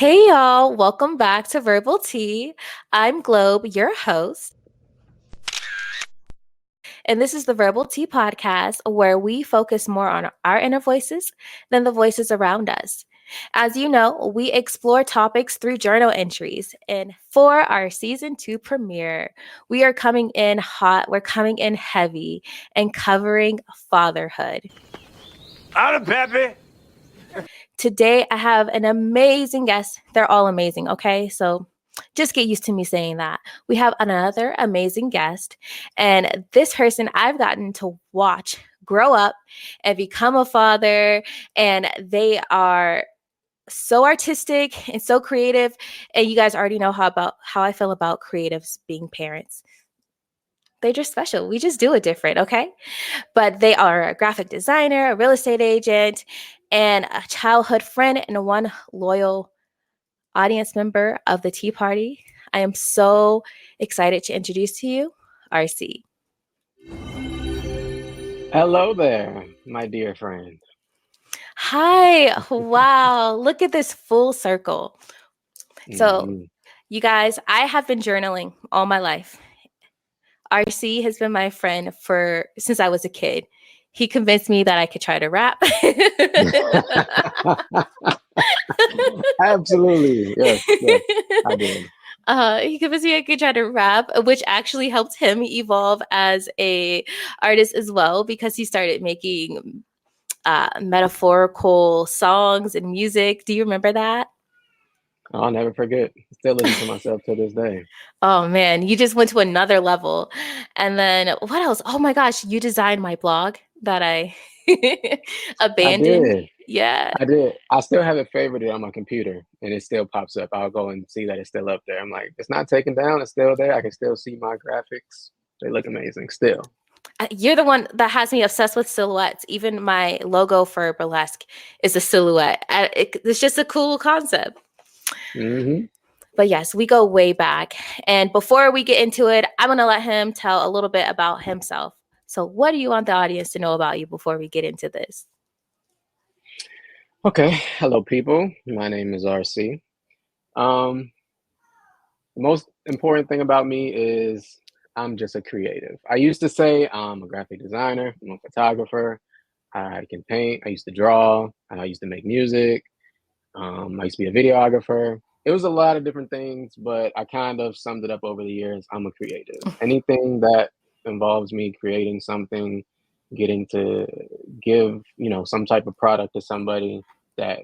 Hey y'all, welcome back to Verbal Tea. I'm Globe, your host, and this is the Verbal Tea podcast where we focus more on our inner voices than the voices around us. As you know, we explore topics through journal entries, and for our season 2 premiere, we are coming in hot, we're coming in heavy, and covering fatherhood. Out of Peppy. Today, I have an amazing guest. They're all amazing, okay? So just get used to me saying that. We have another amazing guest, and this person I've gotten to watch grow up and become a father, and they are so artistic and so creative. And you guys already know how I feel about creatives being parents. They're just special. We just do it different, okay? But they are a graphic designer, a real estate agent, and a childhood friend and one loyal audience member of the Tea Party. I am so excited to introduce to you RC. Hello there, my dear friend. Hi. Wow. Look at this full circle. So, hmm you guys, I have been journaling all my life. RC has been my friend for since I was a kid. He convinced me that I could try to rap. Absolutely, yes, I did. He convinced me I could try to rap, which actually helped him evolve as a artist as well because he started making metaphorical songs and music. Do you remember that? I'll never forget. Still listen to myself to this day. Oh man, you just went to another level. And then what else? Oh my gosh, you designed my blog that I I abandoned. did. Yeah. I did. I still have it favorited on my computer, and it still pops up. I'll go and see that it's still up there. I'm like, it's not taken down. It's still there. I can still see my graphics. They look amazing still. You're the one that has me obsessed with silhouettes. Even my logo for burlesque is a silhouette. It's just a cool concept. hmm But yes, we go way back. And before we get into it, I'm going to let him tell a little bit about himself. So, what do you want the audience to know about you before we get into this? Okay. Hello, people. My name is RC. Um, The most important thing about me is I'm just a creative. I used to say I'm a graphic designer, I'm a photographer. I can paint. I used to draw. I used to make music. I used to be a videographer. It was a lot of different things, but I kind of summed it up over the years. I'm a creative. Anything that involves me creating something, getting to give, some type of product to somebody that,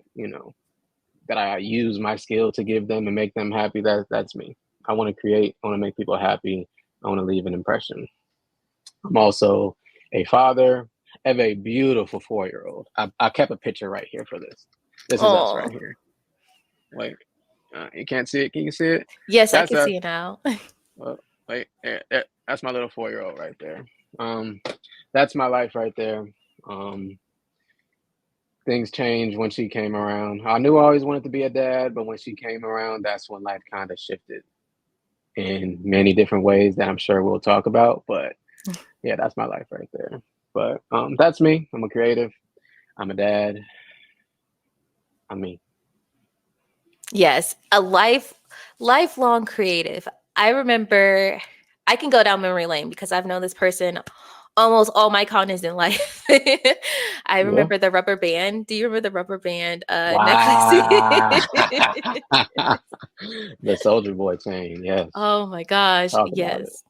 that I use my skill to give them and make them happy. That's me. I want to create. I want to make people happy. I want to leave an impression. I'm also a father of a beautiful 4-year-old. I kept a picture right here for this. This is us right Oh, here. Wait, you can't see it. Can you see it? yes, I That's can us. see it now. Wait, that's my little 4-year-old right there. Um, that's my life right there. Um, Things changed when she came around. I knew I always wanted to be a dad, but when she came around, that's when life kind of shifted in many different ways that I'm sure we'll talk about. But yeah, that's my life right there. But that's me. I'm a creative. I'm a dad. I'm me. Yes, a lifelong creative. I remember I can go down memory lane because I've known this person almost all my cognizant life. I Yeah. remember the rubber band. Do you remember the rubber band necklace? Wow. The Soldier Boy chain. Yes. Oh my gosh, Talk about it. yes.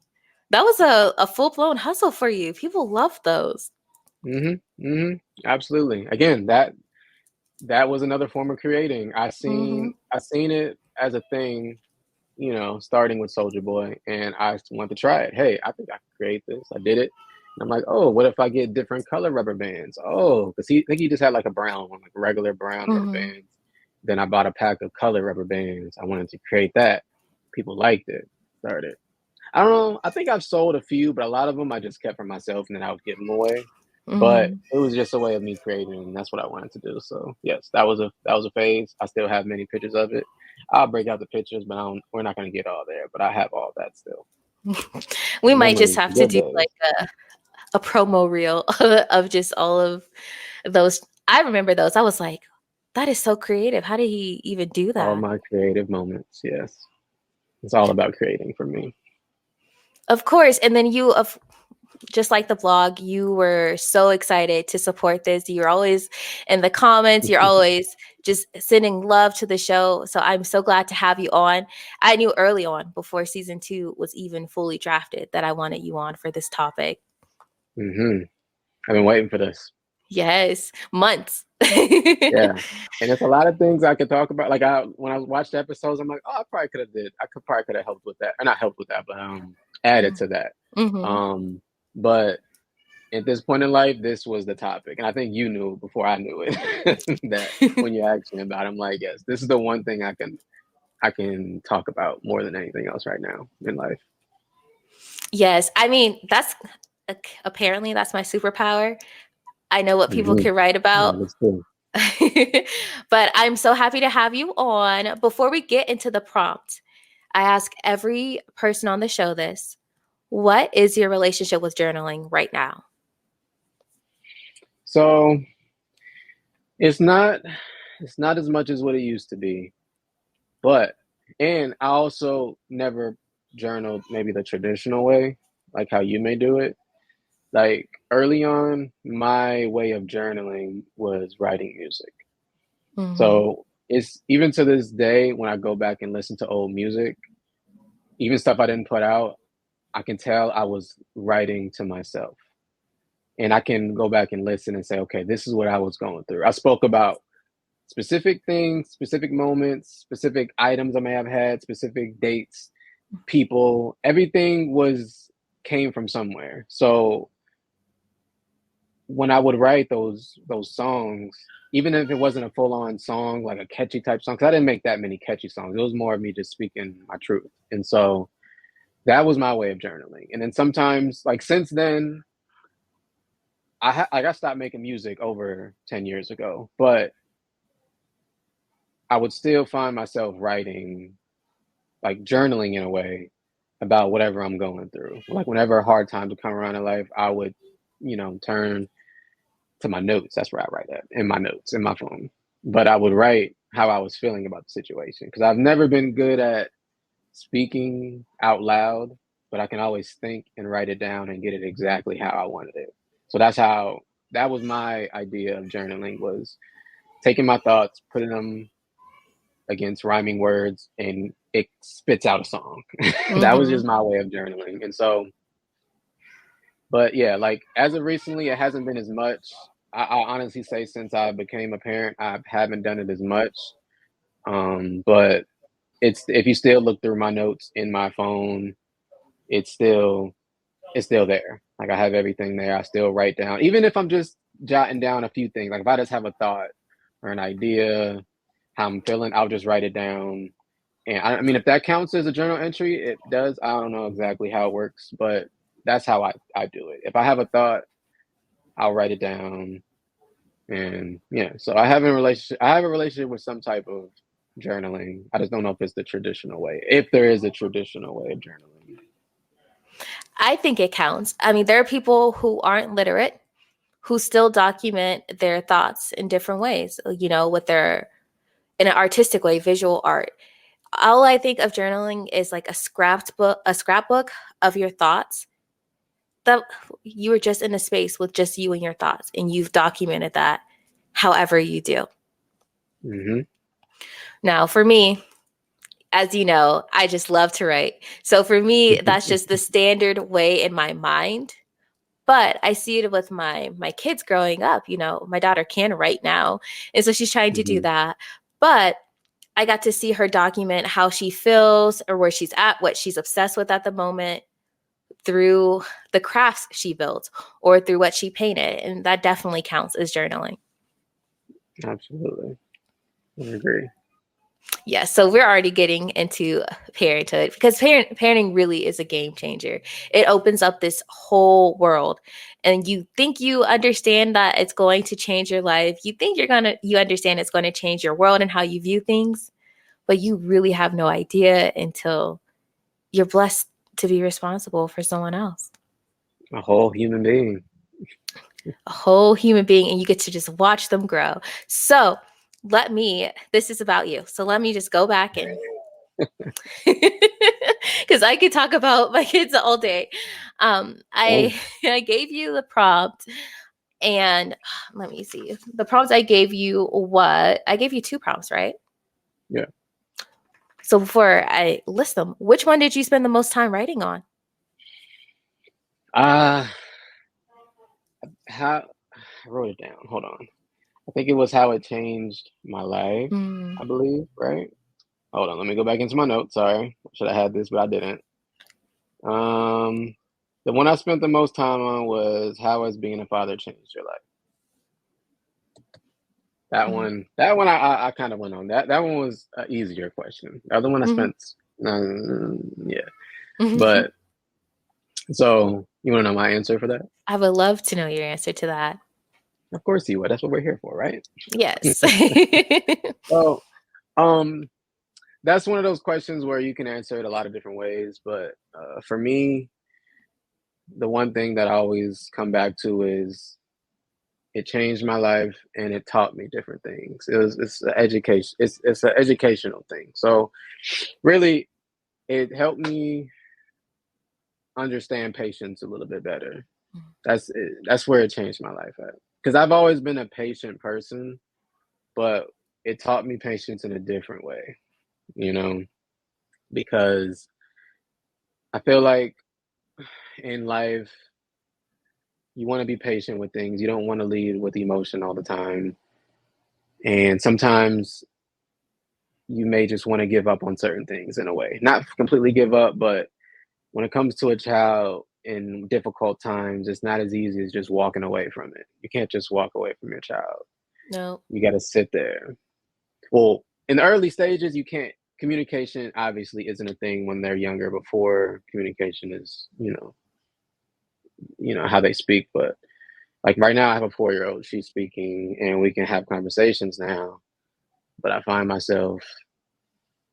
That was a full-blown hustle for you. People love those. Absolutely. Again, that was another form of creating. Mhm. I seen it as a thing, starting with Soldier Boy, and I just wanted to try it. Hey, I think I can create this. I did it. And I'm like, oh, what if I get different color rubber bands? Oh, because I think he just had like a brown one, like regular brown rubber Mhm. bands. Then I bought a pack of color rubber bands. I wanted to create that. People liked it. Started. I don't know. I think I've sold a few, but a lot of them I just kept for myself, and then I would give them away. But Mhm. it was just a way of me creating, and that's what I wanted to do. So yes, that was a phase. I still have many pictures of it. I'll break out the pictures, but we're not going to get all there. But I have all that still. We might just Memories, have to good do days. like a promo reel of just all of those. I remember those. I was like, That is so creative. How did he even do All that? my creative moments. Yes, it's all about creating for me. Of course. And then just like the vlog, you were so excited to support this. You're always in the comments, you're always just sending love to the show. So I'm so glad to have you on. I knew early on, before season 2 was even fully drafted, that I wanted you on for this topic. hmm I've been waiting for this. Yes, months. Yeah, and it's a lot of things I could talk about. Like when I watched the episodes, I'm like, oh, I probably could have did. I could probably could have helped with that, or not helped with that, but added to that. Mm-hmm. Um, but at this point in life, this was the topic, and I think you knew before I knew it that when you asked me about it, I'm like, yes, this is the one thing I can talk about more than anything else right now in life. Yes, I mean, apparently that's my superpower. I know what people Mm-hmm. can write about. That is true. But I'm so happy to have you on. Before we get into the prompt, I ask every person on the show this: what is your relationship with journaling right now? So it's not it's not as much as what it used to be, but and I also never journaled maybe the traditional way, like how you may do it. Like early on, my way of journaling was writing music. Mm-hmm. So it's even to this day when I go back and listen to old music, even stuff I didn't put out, I can tell I was writing to myself. And I can go back and listen and say, okay, this is what I was going through. I spoke about specific things, specific moments, specific items I may have had, specific dates, people, everything was came from somewhere. So when I would write those songs, even if it wasn't a full on song, like a catchy type song, because I didn't make that many catchy songs. It was more of me just speaking my truth. And so that was my way of journaling. And then sometimes, like since then, I stopped making music over 10 years ago, but I would still find myself writing, like journaling in a way about whatever I'm going through. Like whenever hard times would come around in life, I would, turn to my notes. That's where I write at, in my notes, in my phone. But I would write how I was feeling about the situation because I've never been good at speaking out loud, but I can always think and write it down and get it exactly how I wanted it. So that was my idea of journaling was taking my thoughts, putting them against rhyming words, and it spits out a song. That was Mm-hmm. just my way of journaling. And so, but yeah, like as of recently, it hasn't been as much. I honestly say since I became a parent, I haven't done it as much. But it's if you still look through my notes in my phone, it's still it's still there. Like I have everything there. I still write down, even if I'm just jotting down a few things. Like if I just have a thought or an idea, how I'm feeling, I'll just write it down. And I mean, if that counts as a journal entry, it does. I don't know exactly how it works, but that's how I do it. If I have a thought, I'll write it down. And yeah, so I have a relationship with some type of journaling. I just don't know if it's the traditional way, if there is a traditional way of journaling. I think it counts. I mean, there are people who aren't literate who still document their thoughts in different ways, with their in an artistic way, visual art. All I think of journaling is like a scrapbook of your thoughts that you were just in a space with just you and your thoughts, and you've documented that however you do. hmm Now, for me, as you know, I just love to write. So for me, that's just the standard way in my mind. But I see it with my kids growing up. My daughter can write now, and so she's trying to do hmm that. But I got to see her document how she feels or where she's at, what she's obsessed with at the moment through the crafts she built or through what she painted. And that definitely counts as journaling. Absolutely, I agree. Yeah, so we're already getting into parenthood because parenting really is a game changer. It opens up this whole world, and you think you understand that it's going to change your life. You think you understand it's going to change your world and how you view things, but you really have no idea until you're blessed to be responsible for someone else, A whole human being. a whole human being, and you get to just watch them grow. So this is about you. So let me just go back and because I could talk about my kids all day. Oh, I gave you the prompt, and let me see. The prompts I gave you, what I gave you two prompts, right? yeah. So before I list them, which one did you spend the most time writing on? Uh, how I wrote it down. Hold on. I think it was how it changed my life, Mm, I believe, right? Hold on, let me go back into my notes. Sorry. Should have had this, but I didn't. Um, the one I spent the most time on was how has being a father changed your life? mm, That one I kind of went on. That one was an easier question. The other one I mhm. spent, yeah. But so you want to know my answer for that? I would love to know your answer to that. Of course you would. That's what we're here for, right? Yes. So, um, that's one of those questions where you can answer it a lot of different ways. But for me, the one thing that I always come back to is it changed my life and it taught me different things. It's an education. It's an educational thing. So really, it helped me understand patience a little bit better. That's where it changed my life at. Because I've always been a patient person, but it taught me patience in a different way. You know, because I feel like in life you want to be patient with things. You don't want to lead with emotion all the time. And sometimes you may just want to give up on certain things in a way. Not completely give up, but when it comes to a child in difficult times, it's not as easy as just walking away from it. You can't just walk away from your child. No. You got to sit there. Well, in the early stages, you can't. Communication obviously isn't a thing when they're younger. Before communication is, how they speak. But like right now, I have a 4-year old. She's speaking, and we can have conversations now. But I find myself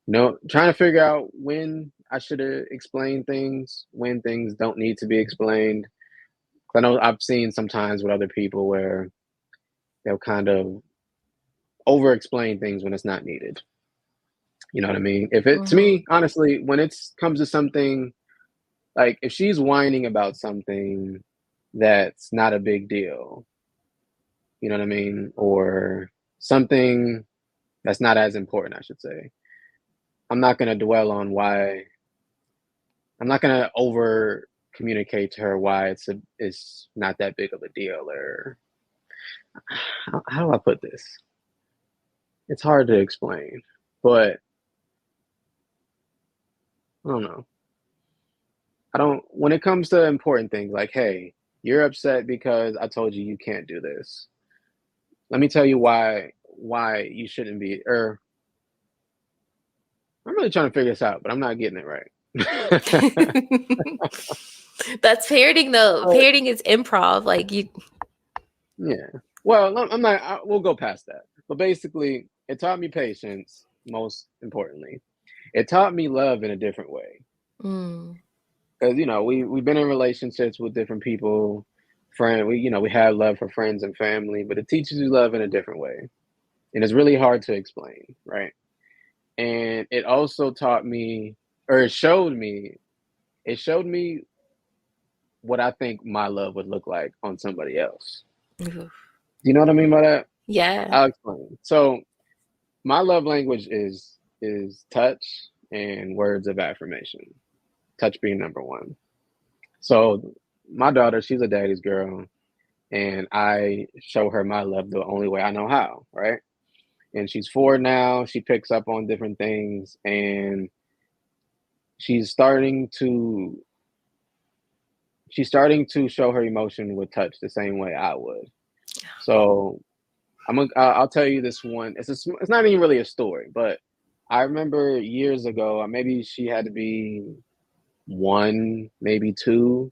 no, trying to figure out when I should explain things, when things don't need to be explained. 'Cause I know I've seen sometimes with other people where they'll kind of over explain things when it's not needed. You know what I mean? If it to Hmm. me, honestly, when it comes to something like if she's whining about something that's not a big deal, you know what I mean? Or something that's not as important, I should say. I'm not going to dwell on why I'm not gonna over communicate to her why it's not that big of a deal or how do I put this? It's hard to explain, but I don't know. I don't when it comes to important things like, hey, you're upset because I told you you can't do this. Let me tell you why you shouldn't be or I'm really trying to figure this out, but I'm not getting it right. That's parenting though. But Parenting is improv. Like you. yeah. Well, I'm not. We'll go past that. But basically, it taught me patience. Most importantly, it taught me love in a different way. Mm, Because we've been in relationships with different people, we have love for friends and family, but it teaches you love in a different way, and it's really hard to explain, right? And it also taught me, or it showed me what I think my love would look like on somebody else. oof. Do you know what I mean by that? Yeah. I'll explain. So my love language is touch and words of affirmation. Touch being number one. So my daughter, she's a daddy's girl, and I show her my love the only way I know how, right? And she's 4 now. She picks up on different things, and she's starting to she's starting to show her emotion with touch the same way I would. So I'll tell you this one. It's not even really a story, but I remember years ago, maybe she had to be 1, maybe 2.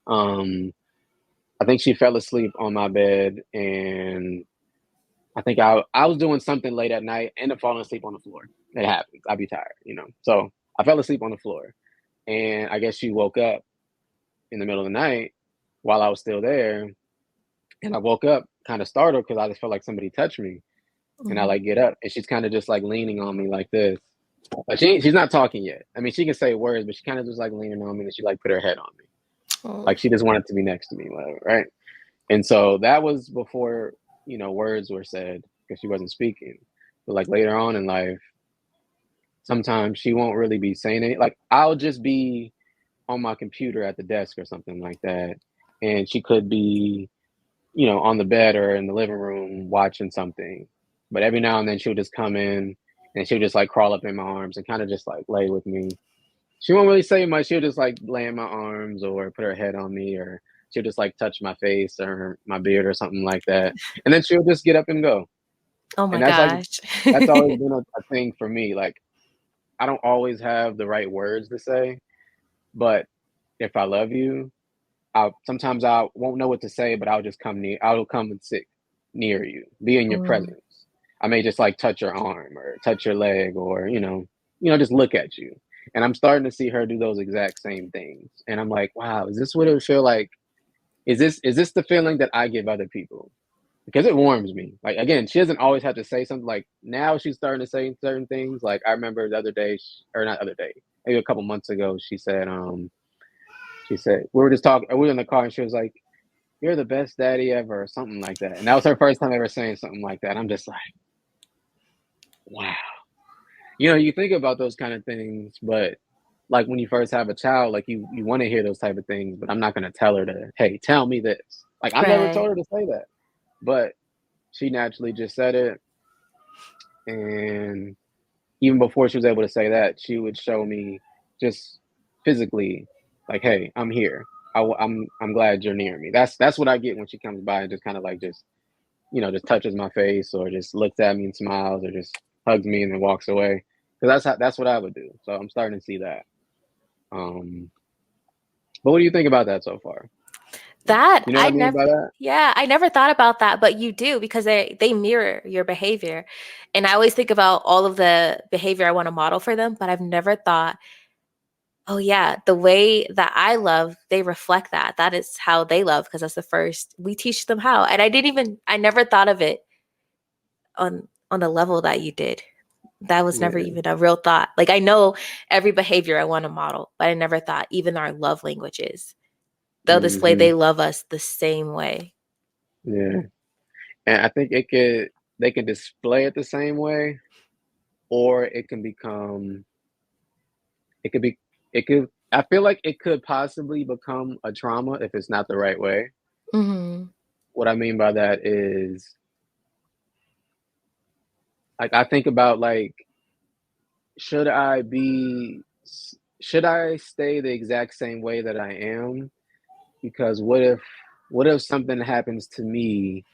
Um, I think she fell asleep on my bed, and I think I was doing something late at night, ended up falling asleep on the floor. It happens. I'd be tired. So I fell asleep on the floor, and I guess she woke up in the middle of the night while I was still there, and I woke up kind of startled because I just felt like somebody touched me. and I Mhm. like get up, and she's kind of just like leaning on me like this. Like she's not talking yet. I mean, she can say words, but she kind of just like leaning on me, and she like put her head on me, Oh. like she just wanted to be next to me, whatever, right? And so that was before words were said because she wasn't speaking. But like later on in life, sometimes she won't really be saying it. Like I'll just be on my computer at the desk or something like that, and she could be on the bed or in the living room watching something. But every now and then she'll just come in and she'll just like crawl up in my arms and kind of just like lay with me. She won't really say much. She'll just like lay in my arms or put her head on me, or she'll just like touch my face or my beard or something like that. And then she'll just get up and go. Oh And my gosh. that's always been a thing for me. Like I don't always have the right words to say, but if I love you, sometimes I won't know what to say, but I'll just come near. I'll come and sit near you, be in your Mm. presence. I may just like touch your arm or touch your leg, or just look at you. And I'm starting to see her do those exact same things, and I'm like, wow, is this what it would feel like? Is this the feeling that I give other people? Because it warms me. Like again, she doesn't always have to say something. Like now, she's starting to say certain things. Like I remember the other day, or not other day, maybe a couple months ago, she said we were just talking. We were in the car, and she was like, "You're the best daddy ever," or something like that. And that was her first time ever saying something like that. I'm just like, wow. You think about those kind of things, but like when you first have a child, like you want to hear those type of things. But I'm not gonna tell her to, hey, tell me this. Like I never told Right. her to say that, but she naturally just said it. And even before she was able to say that, she would show me just physically, like, "Hey, I'm here. I'm glad you're near me." That's what I get when she comes by and just kind of like just touches my face or just looks at me and smiles or just hugs me and then walks away. Because that's what I would do. So I'm starting to see that. Um, but what do you think about that so far? That You know what I I mean never by that? Yeah, I never thought about that, but you do because they mirror your behavior. And I always think about all of the behavior I want to model for them, but I've never thought, oh yeah, the way that I love, they reflect that. That is how they love because that's the first we teach them how. And I never thought of it on the level that you did. That was never Yeah. even a real thought. Like I know every behavior I want to model, but I never thought even our love languages, they'll display Hmm. they love us the same way. Yeah. And I think they can display it the same way, or it could be it could I feel like it could possibly become a trauma if it's not the right way. Mhm. What I mean by that is, like, I think about, like, should I be should I stay the exact same way that I am? Because what if something happens to me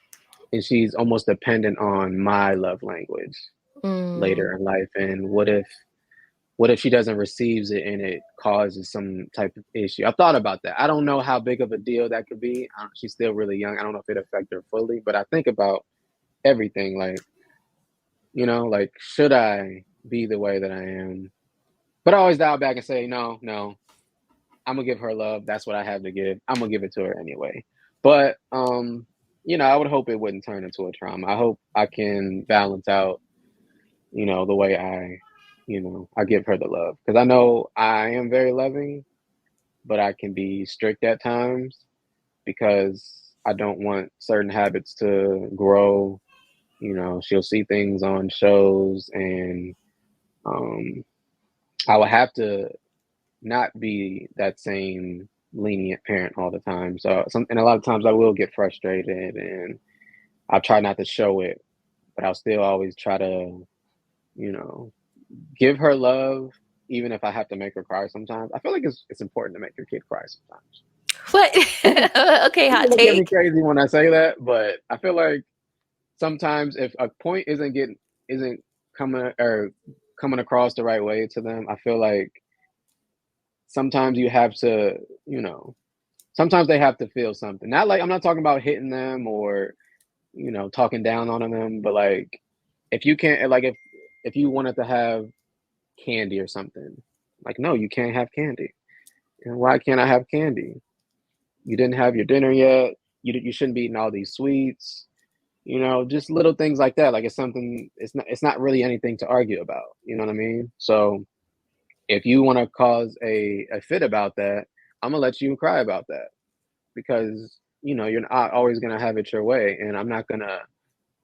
and she's almost dependent on my love language Mm. later in life? And what if she doesn't receives it and it causes some type of issue? I've thought about that. I don't know how big of a deal that could be. She's still really young. I don't know if it affect her fully, but I think about everything. Like, like, should I be the way that I am? But I always dial back and say, no, no, I'm gonna give her love. That's what I have to give. I'm gonna give it to her anyway. But I would hope it wouldn't turn into a trauma. I hope I can balance out, the way I give her the love, because I know I am very loving, but I can be strict at times because I don't want certain habits to grow. She'll see things on shows, and um, I will have to not be that same lenient parent all the time. So, and a lot of times I will get frustrated, and I'll try not to show it, but I'll still always try to, you know, give her love, even if I have to make her cry sometimes. I feel like it's important to make your kid cry sometimes. What? People Okay, people hot look at me take. crazy when I say that, but I feel like sometimes if a point isn't coming across the right way to them, I feel like sometimes you have to, you know, sometimes they have to feel something. Not like, I'm not talking about hitting them or talking down on them, but like if you can't, like if you wanted to have candy or something, like, no, you can't have candy. And why can't I have candy? You didn't have your dinner yet. You shouldn't be eating all these sweets. just little things like that. Like it's not really anything to argue about. You know what I mean? So if you want to cause a fit about that, I'm gonna let you cry about that because you're not always gonna have it your way, and I'm not gonna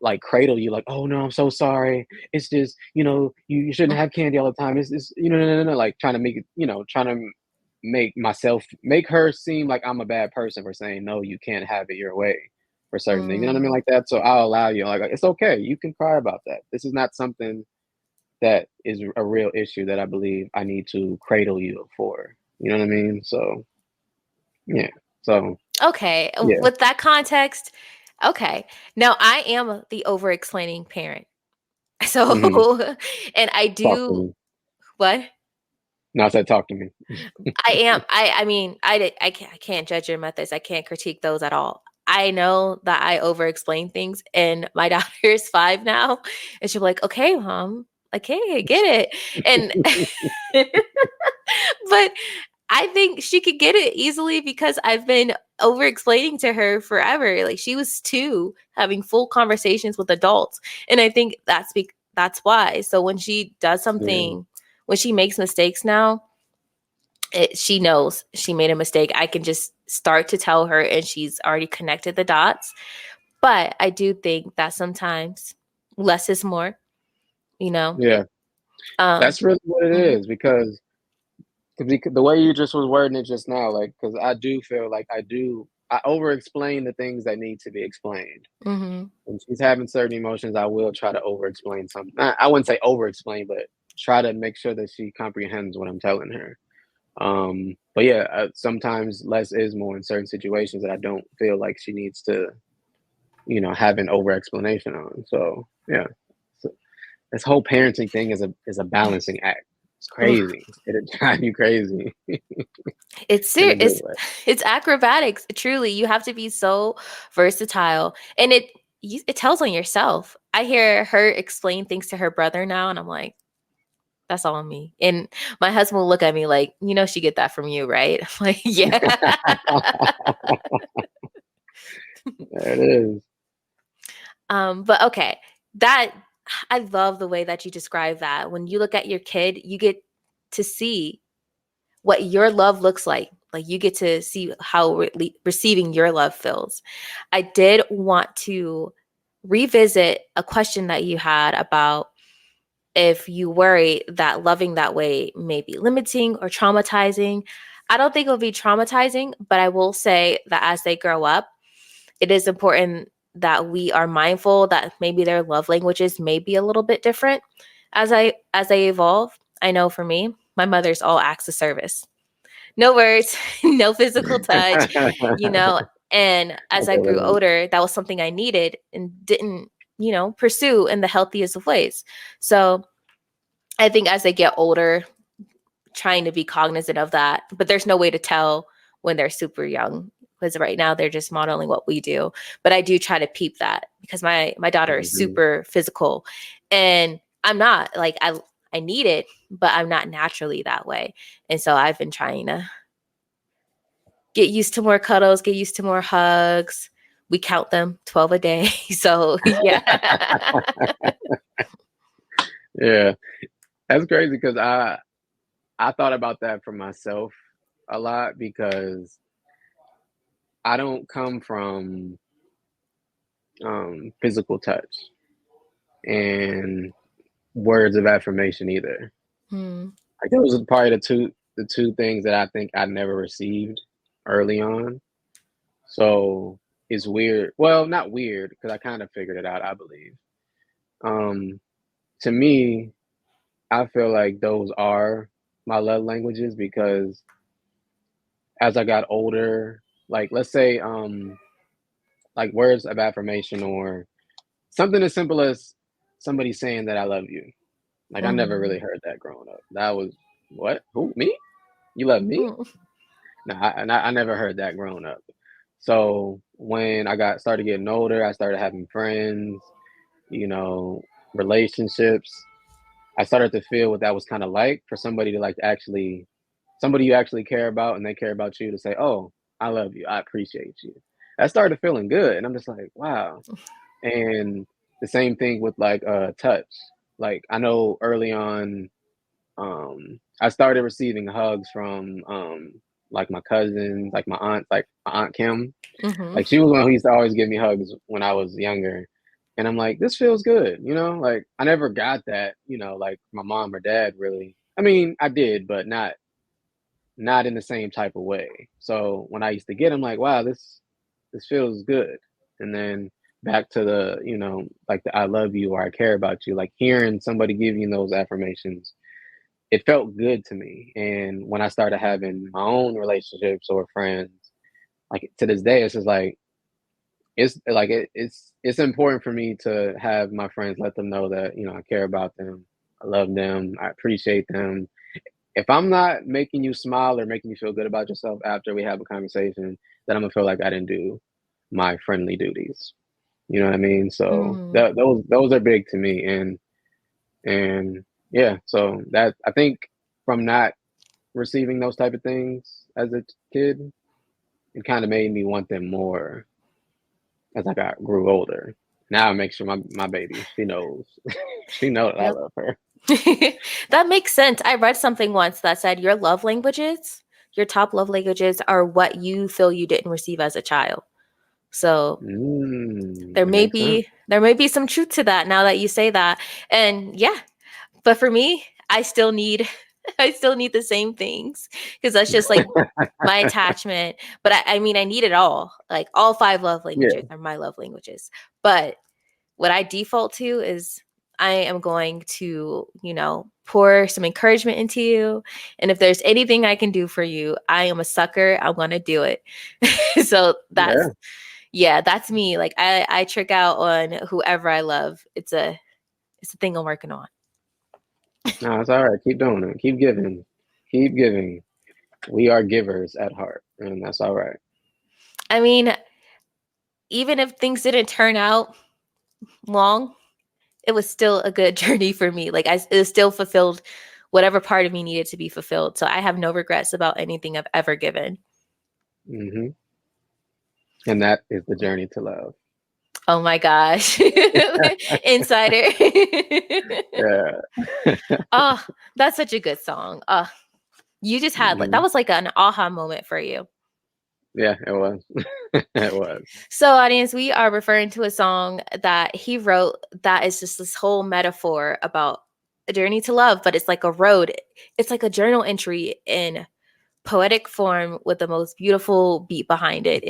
like cradle you like, oh no, I'm so sorry. It's just you shouldn't have candy all the time. It's no, no, no, no, like trying to make it trying to make her seem like I'm a bad person for saying no, you can't have it your way for certain things. You know what I mean, Mm. like that. So I'll allow you. Like it's okay. You can cry about that. This is not something that is a real issue that I believe I need to cradle you for. You know what I mean? So yeah. So Okay, yeah. with that context, okay. Now I am the over explaining parent. Hmm. So, and I Talk to do me. what? No, I said talk to me. I am. I mean, I can't judge your methods. I can't critique those at all. I know that I over explain things, and my daughter is 5 now, and she'll be like, "Okay, mom, okay, I get it." And but I think she could get it easily because I've been over explaining to her forever. Like she was 2 having full conversations with adults. And I think that's why. So when she does Yeah. something, when she makes mistakes now, she knows she made a mistake. I can just start to tell her and she's already connected the dots. But I do think that sometimes less is more, you know. Yeah. Um That's really what it mhm, is because the way you just was wording it just now, like, because I do feel like I over explain the things that need to be explained. mhm. When she's having certain emotions, I will try to over explain something. I wouldn't say over explain, but try to make sure that she comprehends what I'm telling her. But yeah, sometimes less is more in certain situations that I don't feel like she needs to, have an over explanation on. So yeah, so this whole parenting thing is a balancing act. It's crazy. It'll drive you crazy in a good It's way. it's acrobatics. Truly, you have to be so versatile, and it tells on yourself. I hear her explain things to her brother now, and I'm like, that's all on me. And my husband will look at me like, she get that from you, right? I'm like, yeah. There it is. But okay, that I love the way that you describe that. When you look at your kid, you get to see what your love looks like. Like you get to see how receiving your love feels. I did want to revisit a question that you had about if you worry that loving that way may be limiting or traumatizing. I don't think it'll be traumatizing, but I will say that as they grow up, it is important that we are mindful that maybe their love languages may be a little bit different as they evolve. I know for me, my mother's all acts of service. No words, no physical touch, you know. And I as I feel grew it. older, that was something I needed and didn't, pursue in the healthiest of ways. So I think as they get older, trying to be cognizant of that, but there's no way to tell when they're super young because right now they're just modeling what we do. But I do try to peep that because my daughter is Mhm. super physical, and I'm not like I need it, but I'm not naturally that way. And so I've been trying to get used to more cuddles, get used to more hugs. We count them 12 a day. So yeah. Yeah, that's crazy because I thought about that for myself a lot because I don't come from physical touch and words of affirmation either. Hmm. Like those are probably the two things that I think I never received early on. So it's weird. Well, not weird because I kind of figured it out, I believe. Um, to me, I feel like those are my love languages because as I got older, like let's say like words of affirmation or something as simple as somebody saying that I love you. Like I never Hmm. really heard that growing up. That was what? Who? Me? You love me? Hmm. No, I never heard that growing up. So when I got started getting older, I started having friends, you know, relationships. I started to feel what that was kind of like for somebody to like actually somebody you actually care about and they care about you to say, "Oh, I love you. I appreciate you." That started feeling good, and I'm just like, "Wow." And the same thing with like touch. Like I know early on, I started receiving hugs from like my cousins, like my aunt, like my aunt Kim. Mm-hmm. Like she was one who used to always give me hugs when I was younger. And I'm like, this feels good, you know? Like I never got that, you know, like my mom or dad really. I mean, I did, but not in the same type of way. So when I used to get them, like, wow, this feels good. And then back to the, you know, like the I love you or I care about you, like hearing somebody give you those affirmations, it felt good to me. And when I started having my own relationships or friends, like to this day, it's just like it's important for me to have my friends let them know that, you know, I care about them, I love them, I appreciate them. If I'm not making you smile or making you feel good about yourself after we have a conversation, then I'm gonna feel like I didn't do my friendly duties. You know what I mean? So Mm. those are big to me, and yeah. So that I think from not receiving those type of things as a kid, it kind of made me want them more as I grew older. Now I make sure my baby, she knows, she knows I Yep. love her. That makes sense. I read something once that said your top love languages are what you feel you didn't receive as a child. So That makes sense. there may be some truth to that now that you say that. And yeah, but for me, I still need I still need the same things because that's just like my attachment. But I mean, I need it all. Like all five love languages Yeah, are my love languages. But what I default to is I am going to, pour some encouragement into you. And if there's anything I can do for you, I am a sucker. I'm going to do it. So yeah. that's me. Like I trick out on whoever I love. It's a thing I'm working on. No, it's all right. Keep doing it. Keep giving. Keep giving. We are givers at heart, and that's all right. I mean, even if things didn't turn out long, it was still a good journey for me. Like it still fulfilled whatever part of me needed to be fulfilled. So I have no regrets about anything I've ever given. Hmm. And that is the journey to love. Oh my gosh. Insider. Yeah. Oh, that's such a good song. You just had that Hmm. was like an aha moment for you. Yeah, it was. It was. So, audience, we are referring to a song that he wrote that is just this whole metaphor about a journey to love, but it's like a road. It's like a journal entry in poetic form with the most beautiful beat behind it.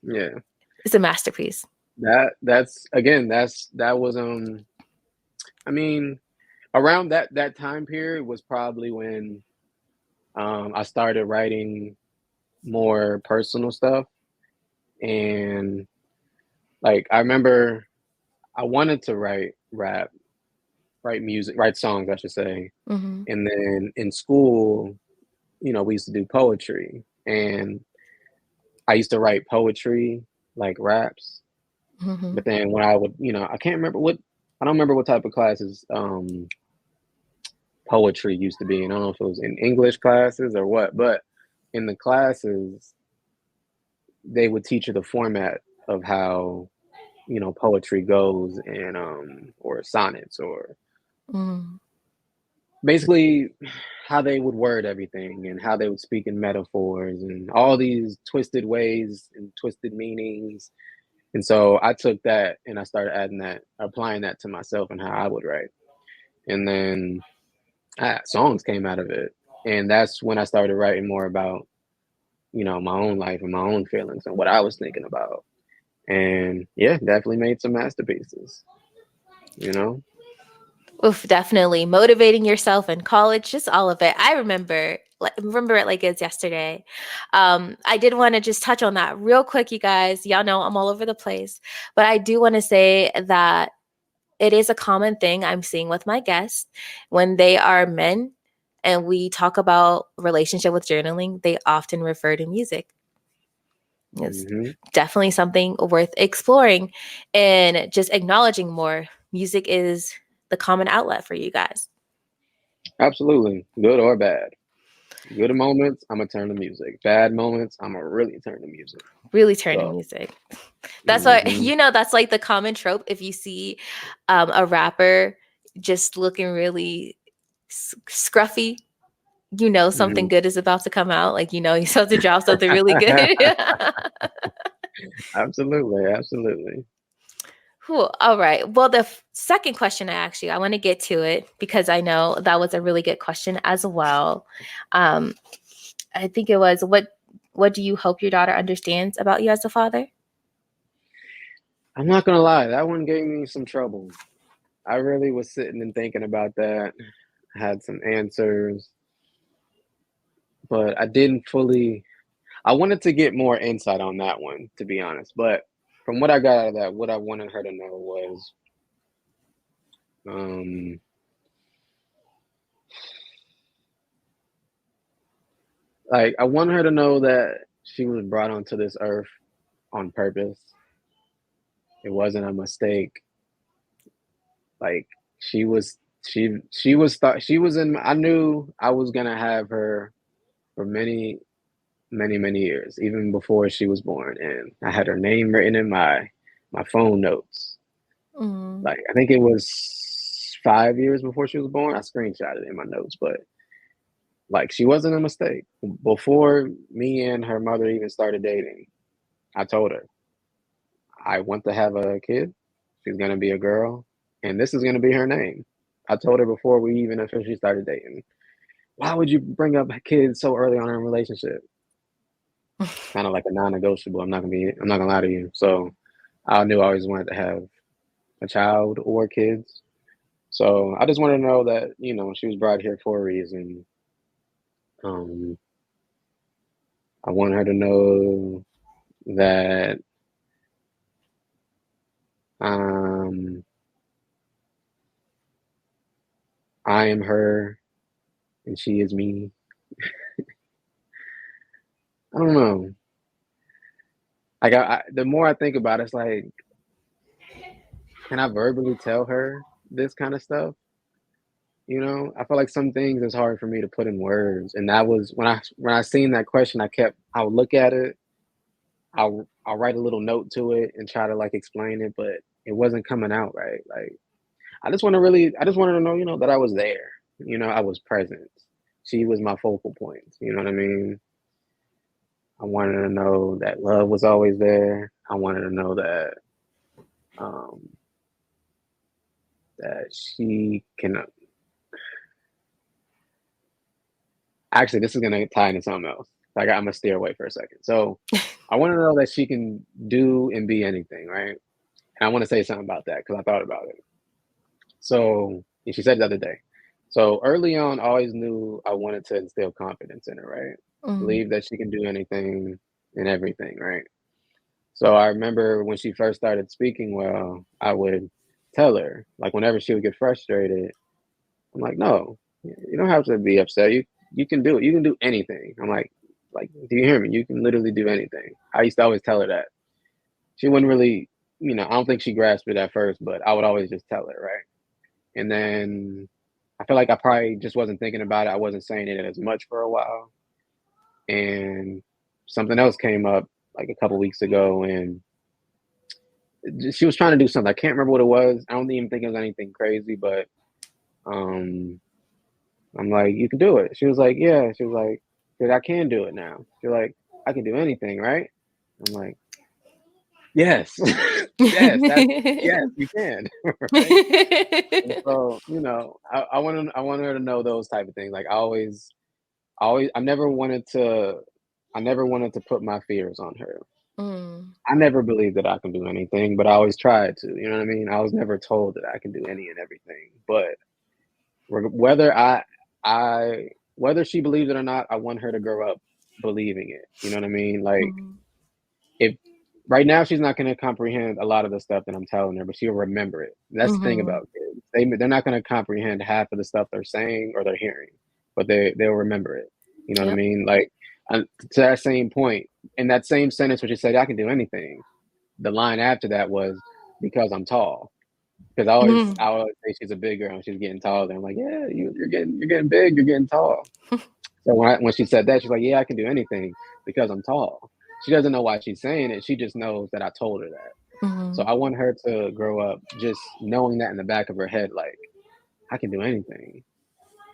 Yeah. It's a masterpiece. That's again. That was I mean, around that time period was probably when I started writing more personal stuff, and like I remember I wanted to write rap, write music, write songs, I should say. Mm-hmm. And then in school, you know, we used to do poetry, and I used to write poetry like raps. Mm-hmm. But then when I would, you know, I don't remember what type of classes poetry used to be in. I don't know if it was in English classes or what, but in the classes, they would teach you the format of how, you know, poetry goes and or sonnets or Mm-hmm. basically how they would word everything and how they would speak in metaphors and all these twisted ways and twisted meanings. And so I took that and I started adding that, applying that to myself and how I would write. And then songs came out of it. And that's when I started writing more about, you know, my own life and my own feelings and what I was thinking about. And yeah, definitely made some masterpieces, you know? Oof, definitely motivating yourself in college, just all of it. I remember it like it's yesterday. I did want to just touch on that real quick, you guys. Y'all know I'm all over the place, but I do want to say that it is a common thing I'm seeing with my guests when they are men and we talk about relationship with journaling. They often refer to music. It's Hmm. definitely something worth exploring and just acknowledging more. Music is the common outlet for you guys. Absolutely. Good or bad. Good moments, I'm gonna turn to music. Bad moments, I'm gonna really turn to music. Really turning So, music. That's why, hmm that's like the common trope. If you see a rapper just looking really scruffy, something hmm good is about to come out. Like, he's about to drop something really good. Absolutely, absolutely. Cool. All right. Well, the second question I asked you, I want to get to it because I know that was a really good question as well. Um, I think it was what do you hope your daughter understands about you as a father? I'm not gonna lie, that one gave me some trouble. I really was sitting and thinking about that. I had some answers, but I didn't fully. I wanted to get more insight on that one, to be honest. But from what I got out of that, what I wanted her to know was, um, like, I want her to know that she was brought onto this earth on purpose. It wasn't a mistake. Like, she was, she was in. I knew I was gonna have her for many years, even before she was born, and I had her name written in my phone notes. Mm, Like, I think it was 5 years before she was born. I screenshotted it in my notes, but like, she wasn't a mistake. Before me and her mother even started dating, I told her I want to have a kid. She's gonna be a girl, and this is gonna be her name. I told her before we even officially started dating. Why would you bring up kids so early on in a relationship? It's kind of like a non-negotiable. I'm not gonna lie to you. So I knew I always wanted to have a child or kids. So I just wanted to know that, she was brought here for a reason. Um, I want her to know that um, I am her and she is me. I don't know. Like, the more I think about it, it's like, can I verbally tell her this kind of stuff? I feel like some things is hard for me to put in words, and that was when I seen that question. I would look at it, I'll write a little note to it and try to like explain it, but it wasn't coming out right. Like, I just wanted to know, that I was there. I was present. She was my focal point. You know what I mean? I wanted to know that love was always there. I wanted to know um, that she can. Actually, this is gonna tie into something else. Like, I'm gonna steer away for a second. So, I want to know that she can do and be anything, right? And I want to say something about that because I thought about it. So, and she said it the other day. So early on, I always knew I wanted to instill confidence in her, right? mm, Believe that she can do anything and everything, right? So I remember when she first started speaking well, I would tell her, like, whenever she would get frustrated, I'm like, no, you don't have to be upset. You can do it. You can do anything. I'm like, do you hear me? You can literally do anything. I used to always tell her that. She wouldn't really, I don't think she grasped it at first, but I would always just tell her, right? And then I feel like I probably just wasn't thinking about it. I wasn't saying it as much for a while. And something else came up like a couple weeks ago, and she was trying to do something. I can't remember what it was. I don't even think it was anything crazy, but um, I'm like, you can do it. She was like, yeah. She was like, because I can do it now. She's like, I can do anything, right? I'm like, yes, yes, yes, you can, right? And so, I want her to know those type of things. Like, I never wanted to put my fears on her. Mm, I never believed that I can do anything, but I always tried to. You know what I mean? I was never told that I can do any and everything. But whether I, whether she believes it or not, I want her to grow up believing it. You know what I mean? Like, mm, if right now she's not going to comprehend a lot of the stuff that I'm telling her, but she'll remember it. That's the thing mhm. about kids; they're not going to comprehend half of the stuff they're saying or they're hearing, but they'll remember it. You know what I Yep. mean? Like, to that same point, in that same sentence, where she said, "I can do anything," the line after that was, "Because I'm tall." Because Mm. I always say she's a big girl and she's getting taller. I'm like, yeah, you're getting big, you're getting tall. So when she said that, she's like, "Yeah, I can do anything because I'm tall." She doesn't know why she's saying it. She just knows that I told her that. So Mhm. I want her to grow up just knowing that in the back of her head, like I can do anything.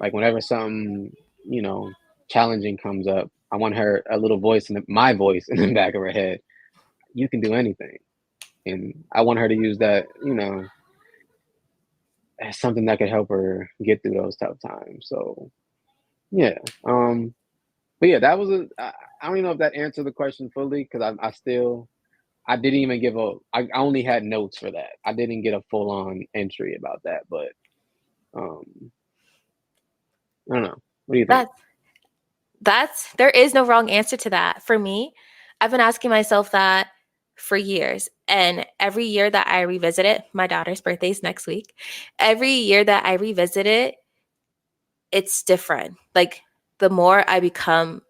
Like whenever something, you know, challenging comes up, I want her a little voice my voice in the back of her head. You can do anything, and I want her to use that, as something that could help her get through those tough times. So yeah, but yeah, that was I don't even know if that answered the question fully because I didn't even I only had notes for that. I didn't get a full on entry about that, but um, I don't know. What do you think? That there is no wrong answer to that. For me, I've been asking myself that for years. And every year that I revisit it, my daughter's birthday is next week. Every year that I revisit it, it's different. Like the more I become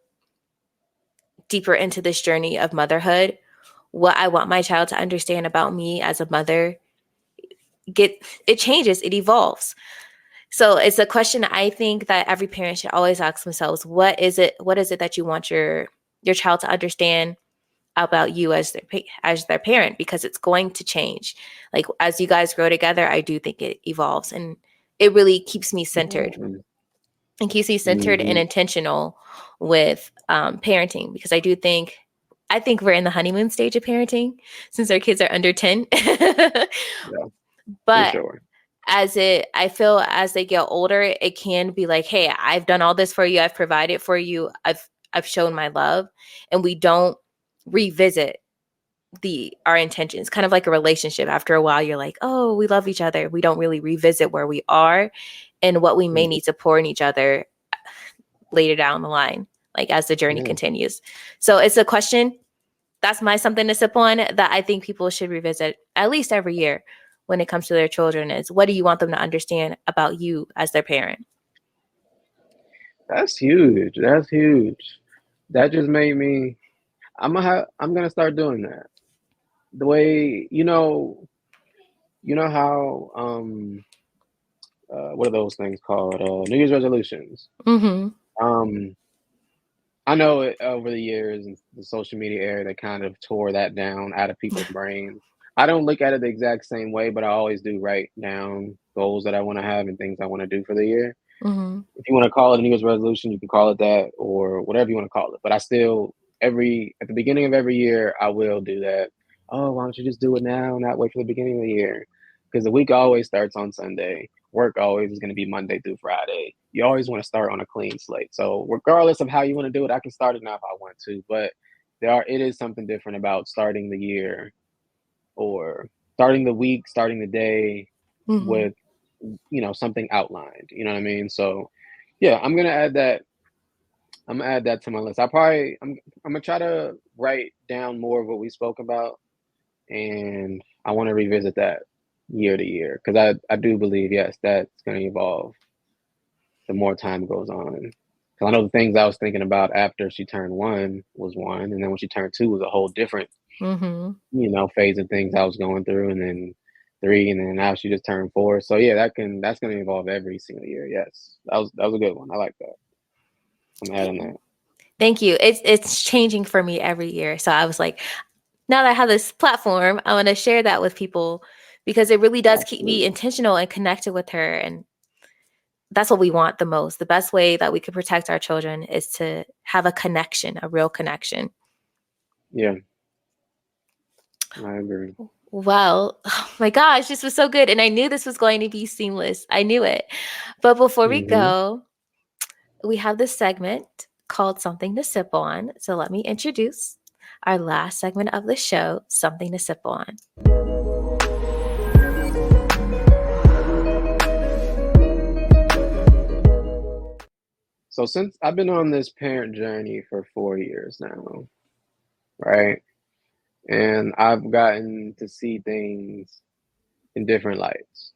deeper into this journey of motherhood, what I want my child to understand about me as a mother get it changes, it evolves. So it's a question I think that every parent should always ask themselves, what is it that you want your child to understand about you as their parent, because it's going to change. Like as you guys grow together, I do think it evolves, and it really keeps me centered and keeps me centered and Mm-hmm. intentional with parenting, because I think we're in the honeymoon stage of parenting since our kids are under 10. Yeah, for But sure. I feel as they get older, it can be like, hey, I've done all this for you, I've provided for you, I've shown my love, and we don't revisit the our intentions. Kind of like a relationship. After a while, you're like, oh, we love each other. We don't really revisit where we are and what we may Mhm. need to pour in each other later down the line, like as the journey Yeah, continues. So it's a question. That's my something to sip on that I think people should revisit at least every year when it comes to their children, is what do you want them to understand about you as their parent? that's huge. That's huge. That just made me. I'm gonna start doing that. The way you know how what are those things called? New Year's resolutions. Mm-hmm. Um, I know it, over the years and the social media era, they kind of tore that down out of people's brains. I don't look at it the exact same way, but I always do write down goals that I want to have and things I want to do for the year. Mm-hmm. If you want to call it a New Year's resolution, you can call it that or whatever you want to call it. But I still every at the beginning of every year, I will do that. Oh, why don't you just do it now, not wait for the beginning of the year? Because the week always starts on Sunday. Work always is going to be Monday through Friday. You always want to start on a clean slate. So regardless of how you want to do it, I can start it now if I want to. But it is something different about starting the year or starting the week, starting the day Mm-hmm. with something outlined. You know what I mean? So yeah, I'm gonna add that to my list. I'm gonna try to write down more of what we spoke about, and I want to revisit that year to year because I do believe yes that's gonna evolve the more time goes on. Because I know the things I was thinking about after she turned one was one, and then when she turned two was a whole different Mm-hmm. phase of things I was going through, and then three, and then now she just turned four. So yeah, that's gonna evolve every single year. Yes, that was a good one. I like that. I'm adding that. Thank you. It's changing for me every year. So I was like, now that I have this platform, I want to share that with people because it really does keep me Absolutely. intentional and connected with her. And that's what we want the most. The best way that we could protect our children is to have a connection, a real connection. Yeah, I agree. Well, oh my gosh, this was so good. And I knew this was going to be seamless. I knew it. But before we Hmm. go, we have this segment called Something to Sip On. So let me introduce our last segment of the show, Something to Sip On. So since I've been on this parent journey for 4 years now, right? And I've gotten to see things in different lights.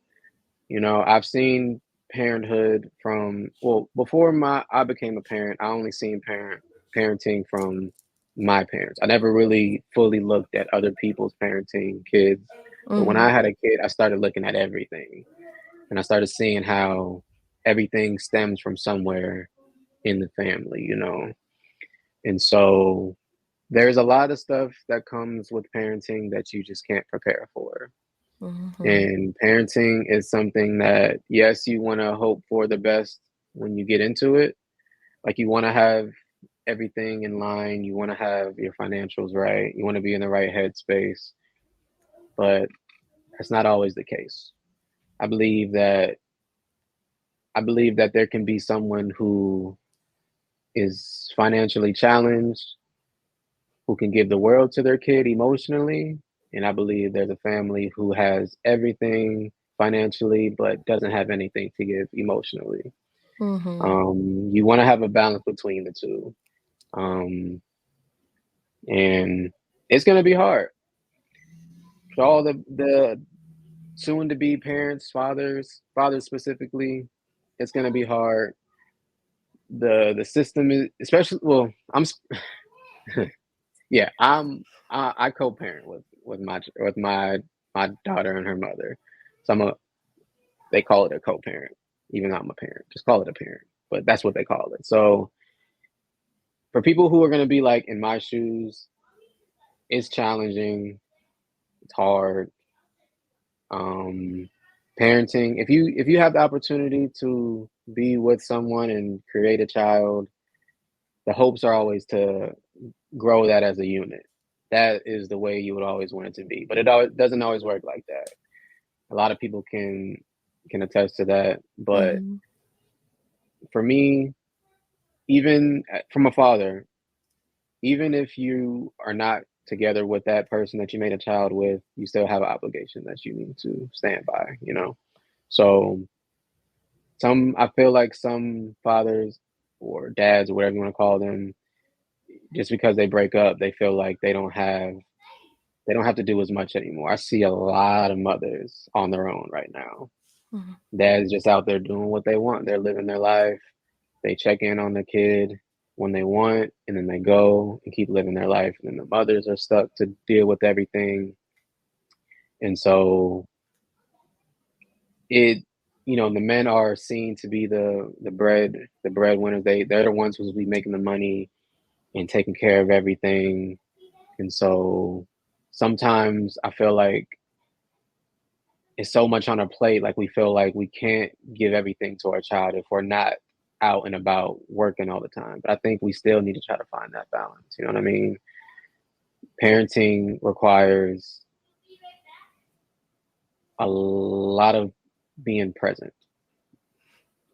I've seen parenthood from before my I became a parent, I only seen parenting from my parents. I never really fully looked at other people's parenting kids. But when I Mm-hmm. had a kid, I started looking at everything. And I started seeing how everything stems from somewhere in the family, you know. And so there's a lot of stuff that comes with parenting that you just can't prepare for. Mm-hmm. And parenting is something that, yes, you want to hope for the best when you get into it. Like you want to have everything in line, you want to have your financials right, you want to be in the right headspace, but that's not always the case. I believe that I believe that there can be someone who is financially challenged, who can give the world to their kid emotionally, and I believe there's a family who has everything financially but doesn't have anything to give emotionally. Mm-hmm. You want to have a balance between the two, um, and it's going to be hard for all the soon to be parents, fathers specifically. It's going to be hard. The system is especially well. Yeah, I co-parent with my daughter and her mother. So they call it a co-parent, even though I'm a parent. Just call it a parent, but that's what they call it. So for people who are going to be like in my shoes, it's challenging. It's hard. Um, Parenting. If you have the opportunity to be with someone and create a child, the hopes are always to grow that as a unit. That is the way you would always want it to be, but doesn't always work like that. A lot of people can attest to that, but Mm-hmm. for me, even from a father, even if you are not together with that person that you made a child with, you still have an obligation that you need to stand by, you know? So I feel like some fathers or dads or whatever you want to call them, just because they break up, they feel like they don't have to do as much anymore. I see a lot of mothers on their own right now. Mm-hmm. Dad's just out there doing what they want. They're living their life. They check in on the kid when they want, and then they go and keep living their life. And then the mothers are stuck to deal with everything. And so it, the men are seen to be the breadwinners. They're the ones who's be making the money and taking care of everything. And so sometimes I feel like it's so much on our plate. Like we feel like we can't give everything to our child if we're not out and about working all the time. But I think we still need to try to find that balance. You know what I mean? Parenting requires a lot of being present.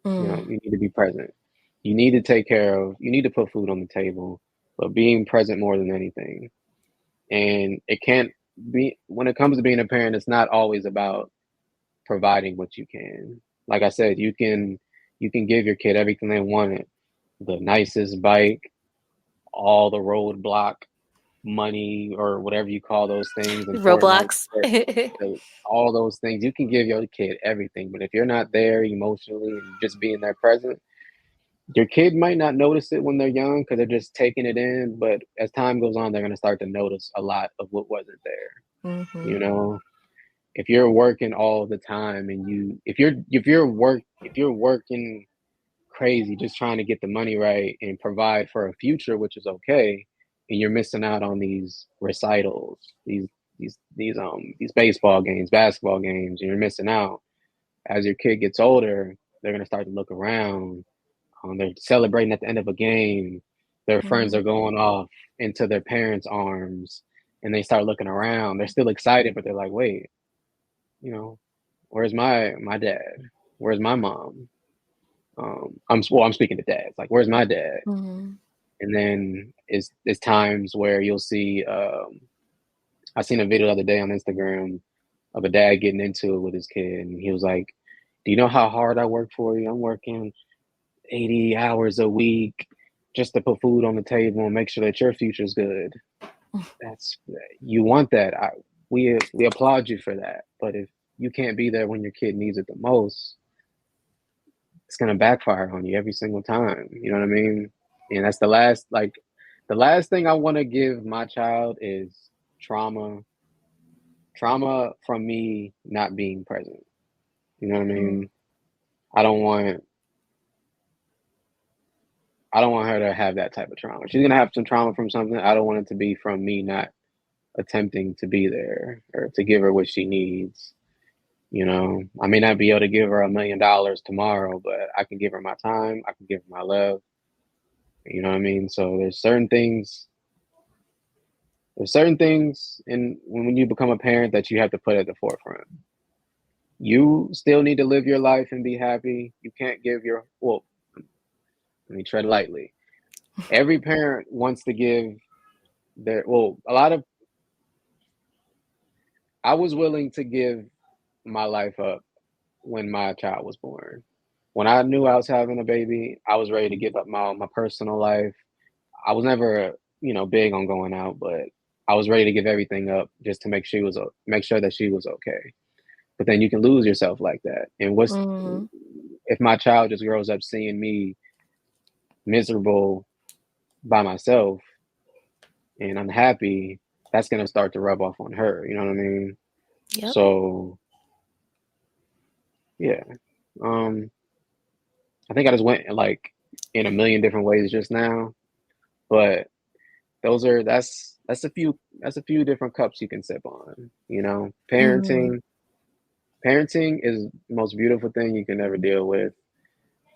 Mm-hmm. You need to be present. You need to put food on the table, but being present more than anything. And it can't be, when it comes to being a parent, it's not always about providing what you can. Like I said, you can give your kid everything they wanted, the nicest bike, all the roadblock money or whatever you call those things in Fortnite, Roblox. all those things. You can give your kid everything, but if you're not there emotionally and just being there present, your kid might not notice it when they're young because they're just taking it in. But as time goes on, they're going to start to notice a lot of what wasn't there. You Mm-hmm. know, if you're working all the time and if you're working crazy just trying to get the money right and provide for a future, which is okay, and you're missing out on these recitals, these baseball games, basketball games, and you're missing out. As your kid gets older, they're gonna start to look around. They're celebrating at the end of a game. Their friends Mm-hmm. are going off into their parents' arms, and they start looking around. They're still excited, but they're like, "Wait, you know, where's my dad? Where's my mom?" I'm speaking to dads. Like, where's my dad? Mm-hmm. And then it's times where you'll see. I seen a video the other day on Instagram of a dad getting into it with his kid, and he was like, "Do you know how hard I work for you? I'm working 80 hours a week just to put food on the table and make sure that your future's good. That's You want that. We applaud you for that. But if you can't be there when your kid needs it the most, it's gonna backfire on you every single time. You know what I mean? And that's the last thing I want to give my child is trauma, trauma from me not being present. You know what I Mm-hmm. mean? I don't want I don't want her to have that type of trauma. She's gonna have some trauma from something. I don't want it to be from me not attempting to be there or to give her what she needs. I may not be able to give her $1 million tomorrow, but I can give her my time. I can give her my love. You know what I mean? So there's certain things. There's certain things, and when you become a parent, that you have to put at the forefront. You still need to live your life and be happy. You can't give your well. Let me tread lightly. Every parent wants to give their a lot of. I was willing to give my life up when my child was born. When I knew I was having a baby, I was ready to give up my personal life. I was never, big on going out, but I was ready to give everything up just to make sure that she was okay. But then you can lose yourself like that. And what's Mm-hmm. if my child just grows up seeing me miserable by myself and unhappy, that's gonna start to rub off on her. You know what I mean? Yep. So yeah. Um, I think I just went like in a million different ways just now, but that's a few different cups you can sip on. Mm-hmm. Parenting is the most beautiful thing you can ever deal with.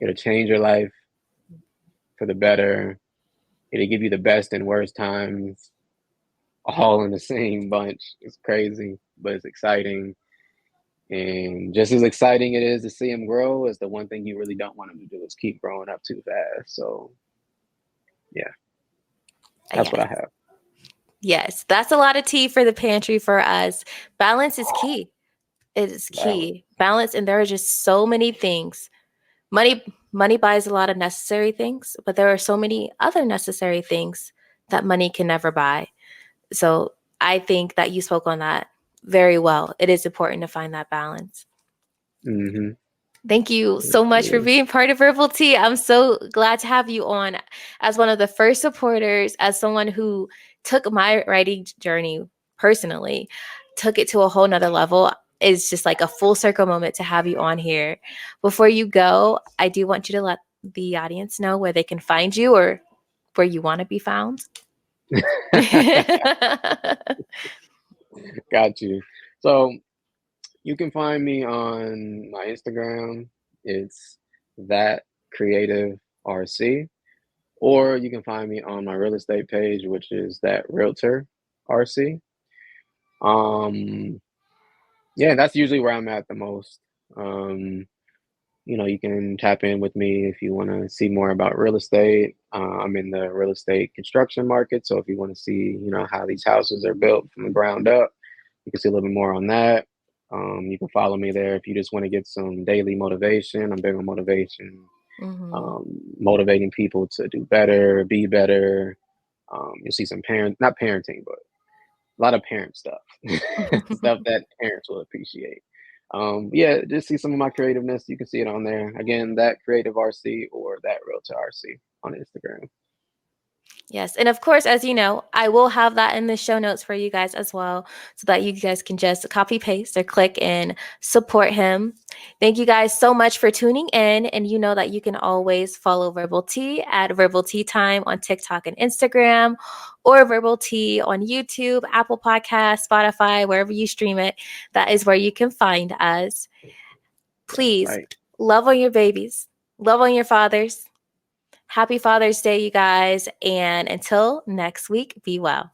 It'll change your life for the better. It'll give you the best and worst times all in the same bunch. It's crazy, but it's exciting. And just as exciting it is to see him grow, as the one thing you really don't want him to do is keep growing up too fast. So yeah, that's what Yes. I have. Yes. That's a lot of tea for the pantry for us. Balance is key. It is Balance. key. Balance, and there are just so many things. Money money buys a lot of necessary things, but there are so many other necessary things that money can never buy. So I think that you spoke on that very well. It is important to find that balance. Mm-hmm. Thank you Yes, so it much for is. being part of Verbal Tea. I'm so glad to have you on as one of the first supporters, as someone who took my writing journey personally, took it to a whole nother level. It's just like a full circle moment to have you on here. Before you go, I do want you to let the audience know where they can find you or where you want to be found. Got you. So you can find me on my Instagram. It's that creative RC, or you can find me on my real estate page, which is that realtor RC. Um, yeah, that's usually where I'm at the most. Um, you can tap in with me if you want to see more about real estate. I'm in the real estate construction market, so if you want to see, how these houses are built from the ground up, you can see a little bit more on that. You can follow me there if you just want to get some daily motivation. I'm big on motivation, Hmm. motivating people to do better, be better. You'll see some not parenting, but a lot of parent stuff, stuff that parents will appreciate. Yeah, just see some of my creativeness. You can see it on there. Again, that creative RC or that realtor RC on Instagram. Yes. And of course, as you know, I will have that in the show notes for you guys as well, so that you guys can just copy paste or click and support him. Thank you guys so much for tuning in. And you know that you can always follow Verbal Tea at Verbal Tea Time on TikTok and Instagram, or Verbal Tea on YouTube, Apple Podcasts, Spotify, wherever you stream it. That is where you can find us. That's Please right. love on your babies, love on your fathers. Happy Father's Day, you guys. And until next week, be well.